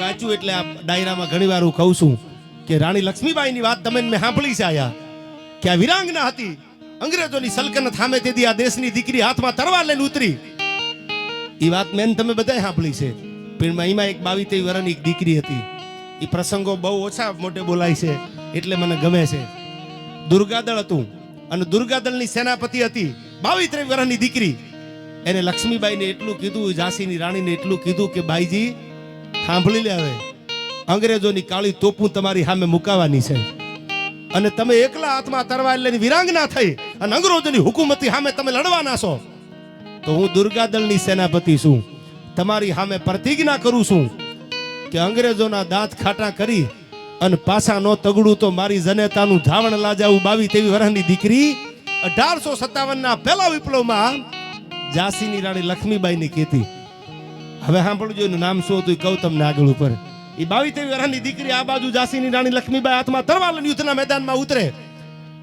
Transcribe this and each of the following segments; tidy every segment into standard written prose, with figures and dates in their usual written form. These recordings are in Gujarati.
વાંચ્યું એટલે આ ડાયરામાં ઘણીવાર હું કહું છું કે રાણી લક્ષ્મીબાઈની વાત તમે મેં સાંભળી છે આયા કે આ વિરાંગના હતી, અંગ્રેજોની સલ્તનત સામે તેથી આ દેશની દીકરી હાથમાં તરવાર લઈને ઉતરી. એ વાત મેં તમે બધાય સાંભળી છે. પણ એમાં એક 22-23 વર્ષની એક દીકરી હતી. એ પ્રસંગો બહુ ઓછા મોટે બોલાય છે એટલે મને ગમે છે. દુર્ગાદળ હતું અને દુર્ગાદળની સેનાપતિ હતી, 22-23 વર્ષની દીકરી. એને લક્ષ્મીબાઈને એટલું કીધું, ઝાંસીની રાણીને એટલું કીધું કે બાઈજી સાંભળી લે, હવે અંગ્રેજોની કાળી તોપું તમારી સામે મુકાવાની છે અને તમે એકલા હાથમાં તરવાર લઈને વિરાંગના થઈ અને અંગ્રેજોની હુકુમતી સામે તમે લડવાના છો. તો હું દુર્ગાદળની સેનાપતિ છું, તમારી સામે પ્રતિજ્ઞા કરું છું કે અંગ્રેજોના દાંત ખાટા કરી અને પાછા નો તગડું તો મારી જનેતાનું ધાવણ લાજાવું 22-23 વર્ષની દીકરી 1857ના પહેલા વિપ્લવમાં ઝાંસીની રાણી લક્ષ્મીબાઈની કીધી. હવે સાંભળજો એનું નામ શું હતું કહું તમને આગળ ઉપર. એ 22-23 વર્ષની દીકરી આ બાજુ ઝાંસીની રાણી લક્ષ્મીબાઈ હાથમાં તરવાર લઈને યુદ્ધના મેદાનમાં ઉતરે.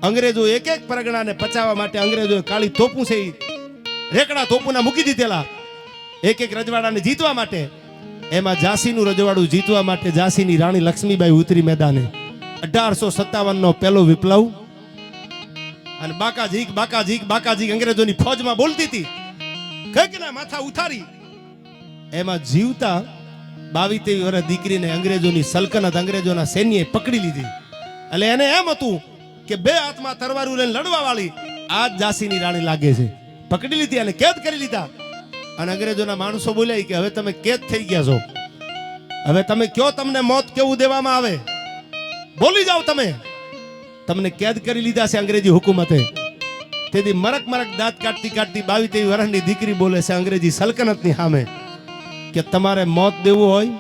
અંગ્રેજો એક એક પરગણાને પચાવવા માટે અંગ્રેજોએ કાળી તોપું છે રેકડા તોપુના મૂકી દીધેલા એક એક રજવાડાને જીતવા માટે. એમાં ઝાંસીનું રજવાડું જીતવા માટે ઝાંસીની રાણી લક્ષ્મીબાઈ ઉતરી મેદાને. 1857નો પહેલો વિપ્લવ. અને બાકાજીક અંગ્રેજોની ફોજમાં બોલતી હતી, કંઈકના માથા ઉતારી. એમાં જીવતા 22-23 વર્ષ દીકરીને અંગ્રેજોની સલ્તનત, અંગ્રેજોના સૈન્યએ પકડી લીધી. એટલે એને એમ હતું કે બે હાથમાં તરવારું લઈને લડવા વાળી આ જ ઝાંસીની રાણી લાગે છે. પકડી લીધી અને કેદ કરી લીધા. અને અંગ્રેજોના માણસો બોલ્યા કે હવે તમે કેદ થઈ ગયા છો, હવે તમે કયો તમને મોત કેવું દેવામાં આવે, બોલી જાઓ તમે. તમને કેદ કરી લીધા છે અંગ્રેજી હુકુમતે. તેથી મરક દાંત કાઢતી 22-23 વર્ષની દીકરી બોલે છે અંગ્રેજી સલ્તનતની સામે કે તમારે મોત દેવું હોય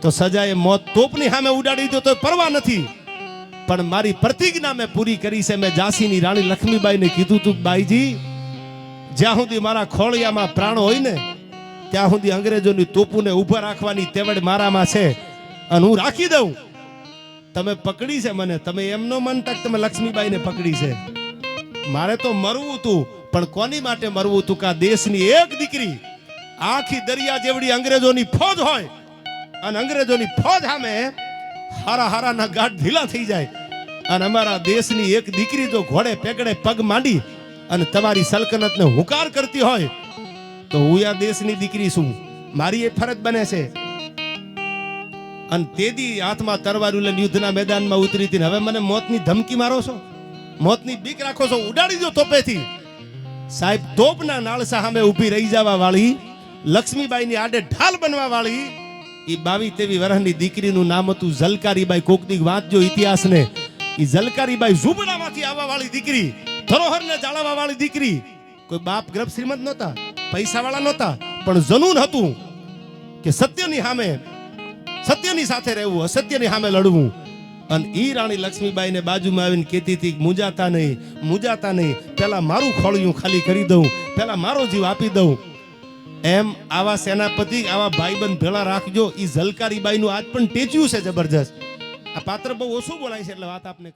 તો સજાએ મોત તોપની સામે ઉડાડી દો તો પરવા નથી, પણ મારી પ્રતિજ્ઞા મેં પૂરી કરી છે. મેં ઝાંસીની રાણી લક્ષ્મીબાઈને કીધું તું બાઈજી, જ્યાં સુધી મારા ખોળિયામાં પ્રાણો હોય ને ત્યાં સુધી અંગ્રેજોની તોપુને ઊભા રાખવાની તેવડ મારામાં છે અને હું રાખી દઉં. તમે પકડી છે મને, તમે એમનો મન તક તમે લક્ષ્મીબાઈને પકડી છે. મારે તો મરવું હતું, પણ કોની માટે મરવું હતું કે આ દેશની એક દીકરી આખી દરિયા જેવડી અંગ્રેજોની ફોજ હોય અને અંગ્રેજોની ફોજ સામે હારાના ગાઢ ઢીલા થઈ જાય અને અમારા દેશની એક દીકરી જો ઘોડે પેગડે પગ માંડી અને તમારી સલ્તનતને હુંકાર કરતી હોય તો હું આ દેશની દીકરી છું, મારી એ ફરજ બને છે. અને તેદી હાથમાં તરવારું લઈને યુદ્ધના મેદાનમાં ઉતરી હતી. હવે મને મોતની ધમકી મારો છો, મોતની બીક રાખો છો, ઉડાડી દો તોપેથી. સાહેબ, તોપના નાળસા સામે ઊભી રહી જવા વાળી લક્ષ્મીબાઈની આડે ઢાલ બનવા વાળી એ 22-23 વર્ષની દીકરીનું નામ હતું ઝલકારીબાઈ. કોક દી વાંચજો ઇતિહાસને. એ ઝલકારીબાઈ ઝૂંપડામાંથી આવવા વાળી દીકરી, ધરોહરને જાળવવા વાળી દીકરી. કોઈ બાપ ગ્રબ શ્રીમંત નહોતા, પૈસા વાળા નહોતા, પણ જનૂન હતું કે સત્યની સામે, સત્યની સાથે રહેવું, અસત્યની સામે લડવું. અને ઈ રાણી લક્ષ્મીબાઈને બાજુમાં આવીને કહેતી હતી મુંજાતા નહીં, પેલા મારું ખોળિયું ખાલી કરી દઉં, પેલા મારો જીવ આપી દઉં. એમ આવા સેનાપતિ, આવા ભાઈબંધ ભેળા રાખજો. ઈ ઝલકારીબાઈનું આજ પણ ટેચ્યું છે જબરજસ્ત. આ પાત્ર બહુ ઓછું બોલાય છે એટલે વાત આપને